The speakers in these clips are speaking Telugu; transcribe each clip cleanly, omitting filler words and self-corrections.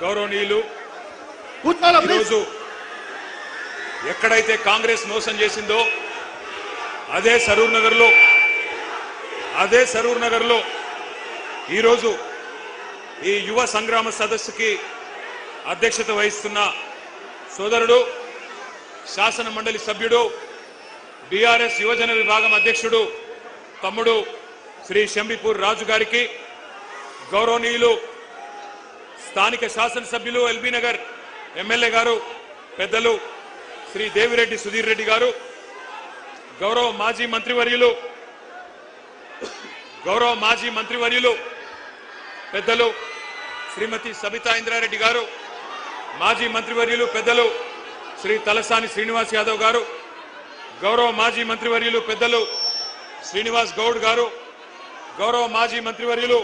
గౌరవనీయులు ఈరోజు ఎక్కడైతే కాంగ్రెస్ మోసం చేసిందో అదే సరూర్ నగర్లో ఈరోజు ఈ యువ సంగ్రామ సదస్సుకి అధ్యక్షత వహిస్తున్న సోదరుడు శాసన మండలి సభ్యుడు బీఆర్ఎస్ యువజన విభాగం అధ్యక్షుడు తమ్ముడు శ్రీ శంబిపూర్ రాజు గారికి, గౌరవనీయులు స్థానిక శాసనసభ్యులు ఎల్బీ నగర్ ఎమ్మెల్యే గారు పెద్దలు శ్రీ దేవిరెడ్డి సుధీర్ రెడ్డి గారు, గౌరవ మాజీ మంత్రివర్యులు పెద్దలు శ్రీమతి సబితా ఇంద్రారెడ్డి గారు, మాజీ మంత్రివర్యులు పెద్దలు శ్రీ తలసాని శ్రీనివాస్ యాదవ్ గారు, గౌరవ మాజీ మంత్రివర్యులు పెద్దలు శ్రీనివాస్ గౌడ్ గారు, గౌరవ మాజీ మంత్రివర్యులు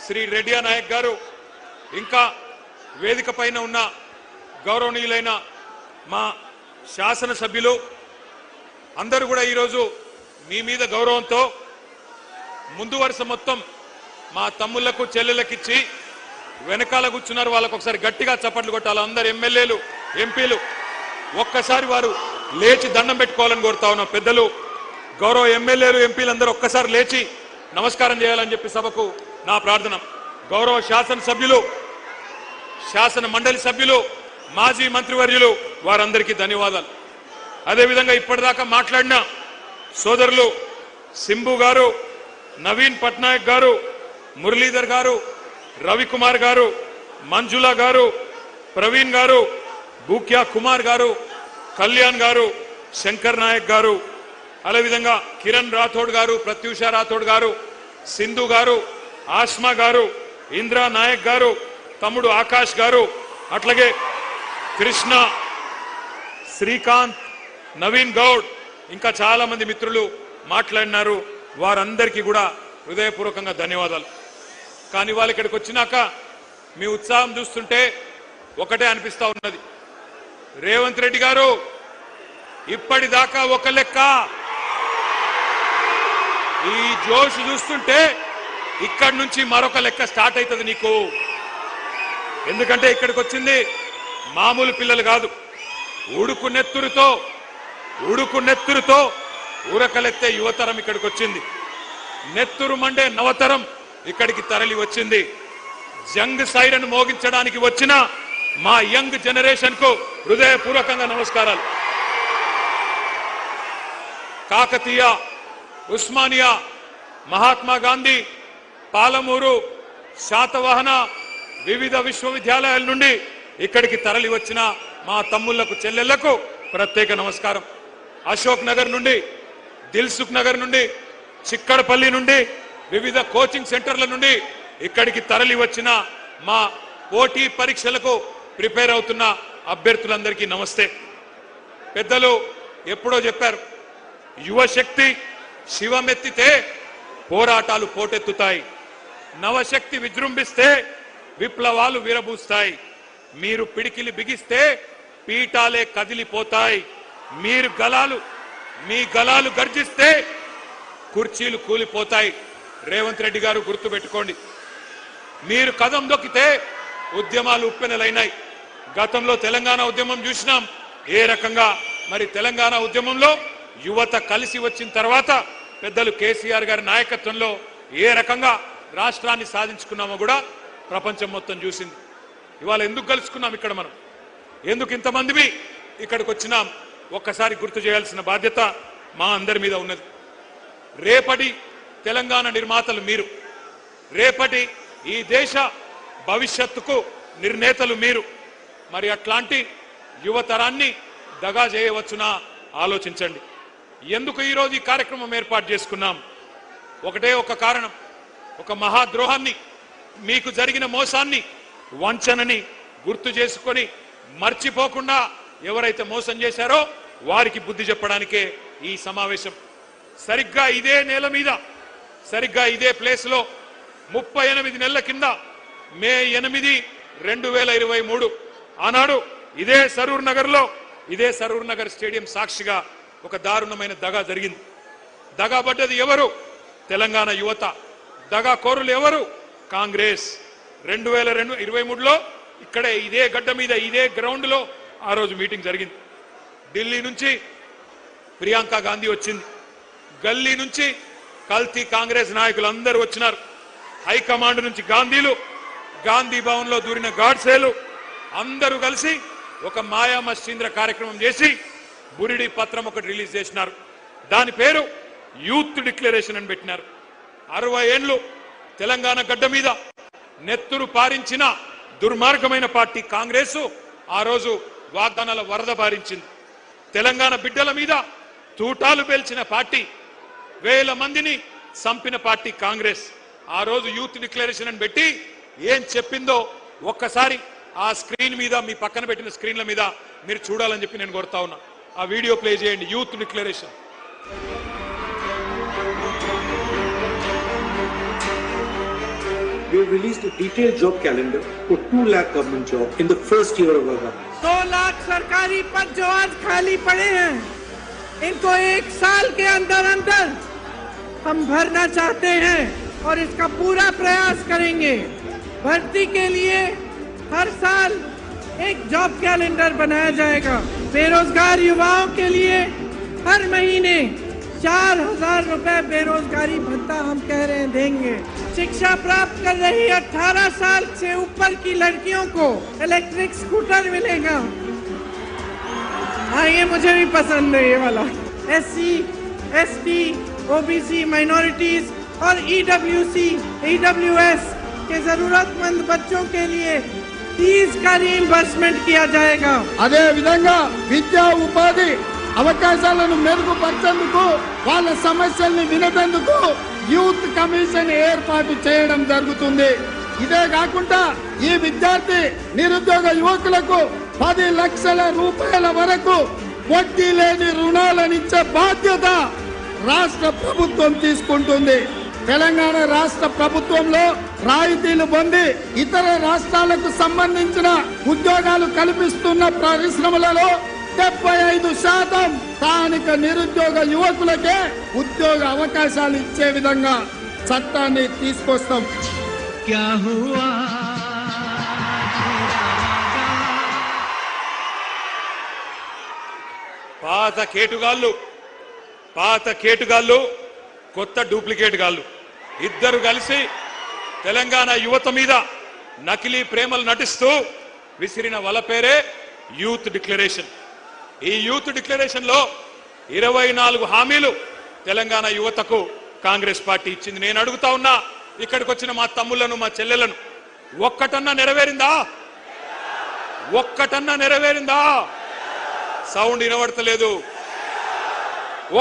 శ్రీ రెడ్డియా నాయక్ గారు, ఇంకా వేదిక పైన ఉన్న గౌరవనీయులైన మా శాసనసభ్యులు అందరూ కూడా ఈరోజు మీ మీద గౌరవంతో ముందు వరుస మొత్తం మా తమ్ముళ్లకు చెల్లెళ్ళకిచ్చి వెనకాల కూర్చున్నారు. వాళ్ళకు ఒకసారి గట్టిగా చప్పట్లు కొట్టాలి. అందరు ఎమ్మెల్యేలు ఎంపీలు ఒక్కసారి వారు లేచి దండం పెట్టుకోవాలని కోరుతా ఉన్నాం. పెద్దలు గౌరవ ఎమ్మెల్యేలు ఎంపీలు అందరూ ఒక్కసారి లేచి నమస్కారం చేయాలని చెప్పి సభకు నా ప్రార్థన. గౌరవ శాసనసభ్యులు, శాసన మండలి సభ్యులు, మాజీ మంత్రివర్యులు వారందరికీ ధన్యవాదాలు. అదేవిధంగా ఇప్పటిదాకా మాట్లాడిన సోదరులు సింబు గారు, నవీన్ పట్నాయక్ గారు, మురళీధర్ గారు, రవికుమార్ గారు, మంజుల గారు, ప్రవీణ్ గారు, బూక్యా కుమార్ గారు, కళ్యాణ్ గారు, శంకర్ నాయక్ గారు, అదేవిధంగా కిరణ్ రాథోడ్ గారు, ప్రత్యూష రాథోడ్ గారు, సింధు గారు, ఆస్మా గారు, ఇంద్రా నాయక్ గారు, తమ్ముడు ఆకాష్ గారు, అట్లాగే కృష్ణ, శ్రీకాంత్, నవీన్ గౌడ్, ఇంకా చాలా మంది మిత్రులు మాట్లాడినారు. వారందరికీ కూడా హృదయపూర్వకంగా ధన్యవాదాలు. కానీ వాళ్ళు ఇక్కడికి వచ్చినాక మీ ఉత్సాహం చూస్తుంటే ఒకటే అనిపిస్తా ఉన్నది, రేవంత్ రెడ్డి గారు ఇప్పటిదాకా ఒక లెక్క, ఈ జోష్ చూస్తుంటే ఇక్కడి నుంచి మరొక లెక్క స్టార్ట్ అవుతుంది నీకు. ఎందుకంటే ఇక్కడికి వచ్చింది మామూలు పిల్లలు కాదు, ఉడుకు నెత్తురుతో ఊరకలెత్తే యువతరం ఇక్కడికి వచ్చింది. నెత్తురు మండే నవతరం ఇక్కడికి తరలి వచ్చింది. జంగ్ సైరన్ మోగించడానికి వచ్చిన మా యంగ్ జనరేషన్ కు హృదయపూర్వకంగా నమస్కారాలు. కాకతీయ, ఉస్మానియా, మహాత్మా గాంధీ, పాలమూరు, శాతవాహన వివిధ విశ్వవిద్యాలయాల నుండి ఇక్కడికి తరలి వచ్చిన మా తమ్ముళ్లకు చెల్లెళ్లకు ప్రత్యేక నమస్కారం. అశోక్ నగర్ నుండి, దిల్సుఖ్ నగర్ నుండి, చిక్కడపల్లి నుండి, వివిధ కోచింగ్ సెంటర్ల నుండి ఇక్కడికి తరలి వచ్చిన మా పోటీ పరీక్షలకు ప్రిపేర్ అవుతున్న అభ్యర్థులందరికీ నమస్తే. పెద్దలు ఎప్పుడో చెప్పారు, యువశక్తి శివమెత్తితే పోరాటాలు పోటెత్తుతాయి, నవశక్తి విజృంభిస్తే విప్లవాలు విరబూస్తాయి, మీరు పిడికిలి బిగిస్తే పీఠాలే కదిలిపోతాయి, మీ గలాలు గర్జిస్తే కుర్చీలు కూలిపోతాయి. రేవంత్ రెడ్డి గారు గుర్తుపెట్టుకోండి, మీరు కదం దొక్కితే ఉద్యమాలు ఉప్పెనలైనాయి. గతంలో తెలంగాణ ఉద్యమం చూసినాం ఏ రకంగా. మరి తెలంగాణ ఉద్యమంలో యువత కలిసి వచ్చిన తర్వాత పెద్దలు కేసీఆర్ గారి నాయకత్వంలో ఏ రకంగా రాష్ట్రాన్ని సాధించుకున్నామో కూడా ప్రపంచం మొత్తం చూసింది. ఇవాళ ఎందుకు కలుసుకున్నాం ఇక్కడ, మనం ఎందుకు ఇంతమంది ఇక్కడికి వచ్చినాం, ఒక్కసారి గుర్తు చేయాల్సిన బాధ్యత మా అందరి మీద ఉన్నది. రేపటి తెలంగాణ నిర్మాతలు మీరు, రేపటి ఈ దేశ భవిష్యత్తుకు నిర్ణేతలు మీరు. మరి అట్లాంటి యువతరాన్ని దగా చేయవచ్చునా ఆలోచించండి. ఎందుకు ఈరోజు ఈ కార్యక్రమం ఏర్పాటు చేసుకున్నాం? ఒకటే ఒక కారణం, ఒక మహాద్రోహాన్ని, మీకు జరిగిన మోసాన్ని, వంచనని గుర్తు చేసుకొని మర్చిపోకుండా ఎవరైతే మోసం చేశారో వారికి బుద్ధి చెప్పడానికే ఈ సమావేశం. సరిగ్గా ఇదే నేల మీద, సరిగ్గా ఇదే ప్లేస్ లో 38 నెలల కింద మే 8, 2023 ఆనాడు ఇదే సరూర్ నగర్ స్టేడియం సాక్షిగా ఒక దారుణమైన దగా జరిగింది. దగాబడ్డది ఎవరు? తెలంగాణ యువత. దగా కోరులు ఎవరు? కాంగ్రెస్. 2023లో ఇక్కడే ఇదే గడ్డ మీద ఇదే గ్రౌండ్ లో ఆ రోజు మీటింగ్ జరిగింది. ఢిల్లీ నుంచి ప్రియాంక గాంధీ వచ్చింది, గల్లీ నుంచి కల్తీ కాంగ్రెస్ నాయకులు అందరూ వచ్చినారు, హైకమాండ్ నుంచి గాంధీలు, గాంధీ భవన్ లో దూరిన గాడ్సేలు అందరూ కలిసి ఒక మాయా మస్తీంద్ర కార్యక్రమం చేసి బురిడి పత్రం ఒకటి రిలీజ్ చేసినారు. దాని పేరు యూత్ డిక్లరేషన్ అని పెట్టినారు. 60 ఏళ్లు తెలంగాణ గడ్డ మీద నెత్తురు పారించిన దుర్మార్గమైన పార్టీ కాంగ్రెస్ ఆ రోజు వాగ్దానాల వరద పారించింది. తెలంగాణ బిడ్డల మీద తూటాలు పేల్చిన పార్టీ, వేల మందిని చంపిన పార్టీ కాంగ్రెస్ ఆ రోజు యూత్ డిక్లరేషన్ అని పెట్టి ఏం చెప్పిందో ఒక్కసారి ఆ స్క్రీన్ మీద, మీ పక్కన పెట్టిన స్క్రీన్ల మీద మీరు చూడాలని చెప్పి నేను కోరుతా ఉన్నా. ఆ వీడియో ప్లే చేయండి. Youth declaration. We have released a detailed job calendar for 2 lakh government jobs in the first year of our government. 2 lakh सरकारी पद जो आज खाली पड़े हैं, इनको 1 साल के अंदर अंदर हम भरना चाहते हैं और इसका पूरा प्रयास करेंगे। भर्ती के लिए हर साल एक जॉब कैलेंडर बनाया जाएगा। बेरोजगार युवाओं के लिए हर महीने 4,000 रुपए बेरोजगारी भत्ता हम कह रहे हैं देंगे। शिक्षा प्राप्त कर रही 18 साल से ऊपर की लड़कियों को इलेक्ट्रिक स्कूटर मिलेगा। हाँ, ये मुझे भी पसंद है ये वाला। SC, ST, OBC, माइनॉरिटीज और EWS के जरूरतमंद बच्चों के लिए फीस का रीइंबर्समेंट किया जाएगा। అదే విధంగా విద్యా ఉపాధి అవకాశాలను మెరుగుపరిచేందుకు, వాళ్ళ సమస్యల్ని వినేందుకు యూత్ కమిషన్ ఏర్పాటు చేయడం జరుగుతుంది. ఇదే కాకుండా ఈ విద్యార్థి నిరుద్యోగ యువకులకు 10 లక్షల రూపాయల వరకు వడ్డీ లేని రుణాలనిచ్చే బాధ్యత రాష్ట్ర ప్రభుత్వం తీసుకుంటుంది. తెలంగాణ రాష్ట్ర ప్రభుత్వంలో రాయితీలు పొంది ఇతర రాష్ట్రాలకు సంబంధించిన ఉద్యోగాలు కల్పిస్తున్న పరిశ్రమలలో 75% స్థానిక నిరుద్యోగ యువకులకే ఉద్యోగ అవకాశాలు ఇచ్చే విధంగా చట్టాన్ని తీసుకొస్తాం. పాత కేటుగాళ్ళు కొత్త డూప్లికేట్ గాళ్ళు ఇద్దరు కలిసి తెలంగాణ యువత మీద నకిలీ ప్రేమలు నటిస్తూ విసిరిన వల పేరే యూత్ డిక్లరేషన్. ఈ యూత్ డిక్లరేషన్ లో 24 హామీలు తెలంగాణ యువతకు కాంగ్రెస్ పార్టీ ఇచ్చింది. నేను అడుగుతా ఉన్నా, ఇక్కడికి వచ్చిన మా తమ్ముళ్లను, మా చెల్లెలను, ఒక్కటన్నా నెరవేరిందా? ఒక్కటన్నా నెరవేరిందా? సౌండ్ వినబడతలేదు.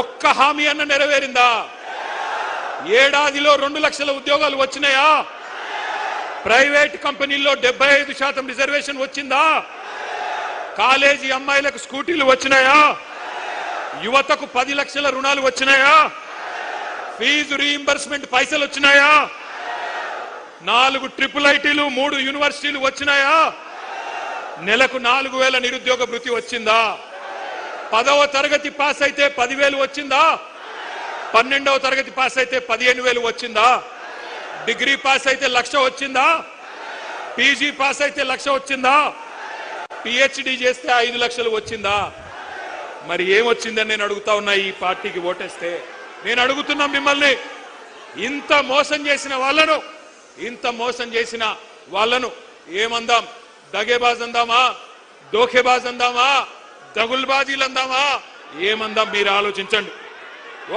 ఒక్క హామీ అన్న నెరవేరిందా? ఏడాదిలో 2 లక్షల ఉద్యోగాలు వచ్చినాయా? ప్రైవేట్ కంపెనీల్లో 75% రిజర్వేషన్ వచ్చిందా? కాలేజీ అమ్మాయిలకు స్కూటీలు వచ్చినాయా? యువతకు 10 లక్షల రుణాలు వచ్చినాయా? ఫీజు రీయింబర్స్మెంట్ పైసలు వచ్చినాయా? 4 ట్రిపుల్ ఐటీలు, 3 యూనివర్సిటీలు వచ్చినాయా? నెలకు 4,000 నిరుద్యోగ భృతి వచ్చిందా? 10వ తరగతి పాస్ అయితే 10,000 వచ్చిందా? 12వ తరగతి పాస్ అయితే 15,000 వచ్చిందా? డిగ్రీ పాస్ అయితే 1,00,000 వచ్చిందా? పీజీ పాస్ అయితే 1,00,000 వచ్చిందా? పిహెచ్డి చేస్తే 5 లక్షలు వచ్చిందా? మరి ఏమొచ్చిందని నేను అడుగుతా ఉన్నా. ఈ పార్టీకి ఓటేస్తే నేను అడుగుతున్నా మిమ్మల్ని, ఇంత మోసం చేసిన వాళ్ళను ఏమందాం? దగేబాజ్ అందామా? దోఖేబాజ్ అందామా? దగుల్బాజీలు అందామా? ఏమందాం? మీరు ఆలోచించండి.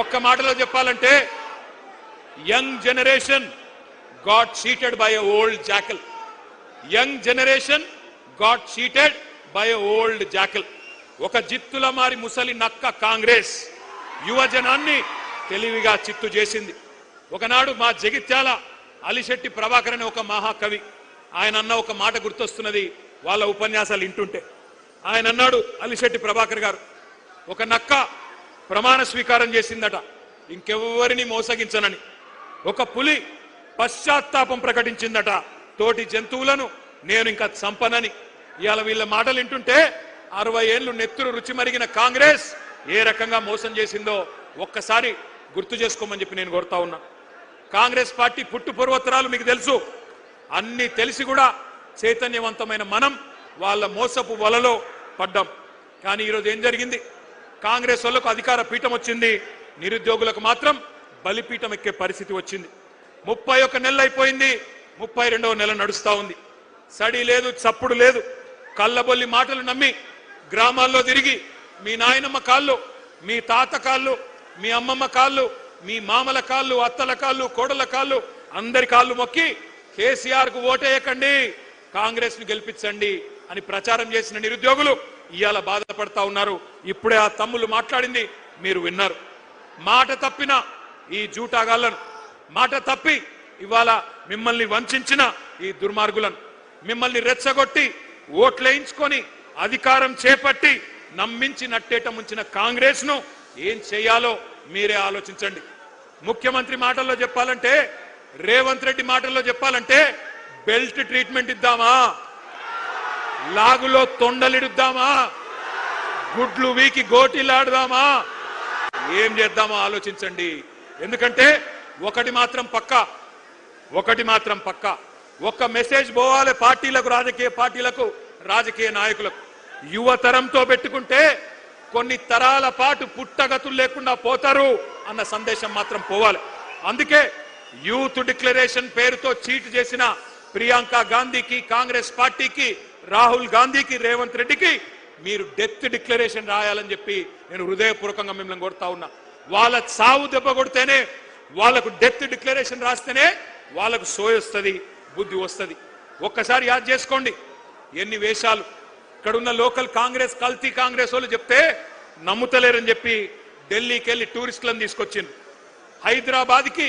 ఒక్క మాటలో చెప్పాలంటే, young generation got cheated by a old jackal. Young generation got cheated by a old jackal. ఒక జిత్తుల మారి ముసలి నక్క కాంగ్రెస్ యువజనాన్ని తెలివిగా చిత్తు చేసింది. ఒకనాడు మా జగిత్యాల అలిశెట్టి ప్రభాకర్ అనే ఒక మహాకవి, ఆయన అన్న ఒక మాట గుర్తొస్తున్నది వాళ్ళ ఉపన్యాసాలు వింటుంటే. ఆయన అన్నాడు, అలిశెట్టి ప్రభాకర్ గారు, ఒక నక్క ప్రమాణ స్వీకారం చేసిందట ఇంకెవ్వరిని మోసగించనని. ఒక పులి పశ్చాత్తాపం ప్రకటించిందట, తోటి జంతువులను నేను ఇంకా చంపనని. ఇవాళ వీళ్ళ మాటలు వింటుంటే 60 ఏళ్లు నెత్తురు రుచి మరిగిన కాంగ్రెస్ ఏ రకంగా మోసం చేసిందో ఒక్కసారి గుర్తు చేసుకోమని చెప్పి నేను కోరుతా ఉన్నా. కాంగ్రెస్ పార్టీ పుట్టు పూర్వోత్తరాలు మీకు తెలుసు. అన్ని తెలిసి కూడా చైతన్యవంతమైన మనం వాళ్ళ మోసపు వలలో పడ్డాం. కానీ ఈరోజు ఏం జరిగింది? కాంగ్రెస్ వాళ్ళకు అధికార పీఠం వచ్చింది, నిరుద్యోగులకు మాత్రం బలిపీఠం ఎక్కే పరిస్థితి వచ్చింది. 31 నెలలు అయిపోయింది, 32వ నెల నడుస్తా ఉంది. సడి లేదు, చప్పుడు లేదు. కళ్ళబొల్లి మాటలు నమ్మి గ్రామాల్లో తిరిగి మీ నాయనమ్మ కాళ్ళు, మీ తాత కాళ్ళు, మీ అమ్మమ్మ కాళ్ళు, మీ మామల కాళ్ళు, అత్తల కాళ్ళు, కోడల కాళ్ళు, అందరి కాళ్ళు మొక్కి కేసీఆర్ కు ఓటేయకండి, కాంగ్రెస్ ను గెలిపించండి అని ప్రచారం చేసిన నిరుద్యోగులు ఇవాళ బాధపడతా ఉన్నారు. ఇప్పుడే ఆ తమ్ముళ్ళు మాట్లాడింది మీరు విన్నారు. మాట తప్పిన ఈ జూటాగాళ్లను, మాట తప్పి ఇవాళ మిమ్మల్ని వంచిన ఈ దుర్మార్గులను, మిమ్మల్ని రెచ్చగొట్టి ఓట్లేయించుకొని అధికారం చేపట్టి నమ్మించి నట్టేట ముంచిన కాంగ్రెస్ ను ఏం చేయాలో మీరే ఆలోచించండి. ముఖ్యమంత్రి మాటల్లో చెప్పాలంటే, రేవంత్ రెడ్డి మాటల్లో చెప్పాలంటే బెల్ట్ ట్రీట్మెంట్ ఇద్దామా, లాగులో తొండలిడుద్దామా, గుడ్లు వీకి గోటీలాడదామా, ఏం చేద్దామో ఆలోచించండి. ఎందుకంటే ఒకటి మాత్రం పక్కా, ఒక్క మెసేజ్ పోవాలి పార్టీలకు, రాజకీయ పార్టీలకు, రాజకీయ నాయకులకు. యువతరంతో పెట్టుకుంటే కొన్ని తరాల పాటు పుట్టగతులు లేకుండా పోతారు అన్న సందేశం మాత్రం పోవాలి. అందుకే యూత్ డిక్లరేషన్ పేరుతో చీట్ చేసిన ప్రియాంక గాంధీకి, కాంగ్రెస్ పార్టీకి, రాహుల్ గాంధీకి, రేవంత్ రెడ్డికి మీరు డెత్ డిక్లరేషన్ రాయాలని చెప్పి నేను హృదయపూర్వకంగా మిమ్మల్ని కోరుతా ఉన్నా. వాళ్ళ సావు దెబ్బ కొడితేనే, వాళ్ళకు డెత్ డిక్లరేషన్ రాస్తేనే వాళ్ళకు సోయొస్తుంది, బుద్ధి వస్తుంది. ఒక్కసారి యాద్ చేసుకోండి ఎన్ని వేషాలు. ఇక్కడున్న లోకల్ కాంగ్రెస్, కల్తీ కాంగ్రెస్ వాళ్ళు చెప్తే నమ్ముతలేరని చెప్పి ఢిల్లీకి వెళ్ళి టూరిస్టులను తీసుకొచ్చింది. హైదరాబాద్కి,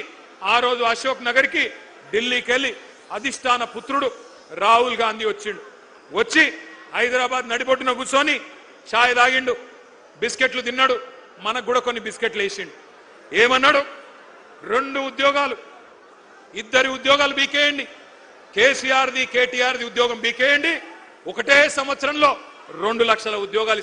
ఆ రోజు అశోక్ నగర్కి, ఢిల్లీకి వెళ్ళి అధిష్టాన పుత్రుడు రాహుల్ గాంధీ వచ్చిండు. వచ్చి హైదరాబాద్ నడిబొడ్డున కూర్చొని ఛాయ్ తాగిండు, బిస్కెట్లు తిన్నాడు, మనకు కూడా కొన్ని బిస్కెట్లు వేసిండు. ఏమన్నాడు? 2 ఉద్యోగాలు, 2 ఉద్యోగాలు బీకేయండి, కేసీఆర్ది, కేటీఆర్ది ఉద్యోగం బీకేయండి, ఒకటే సంవత్సరంలో 2 లక్షల ఉద్యోగాలు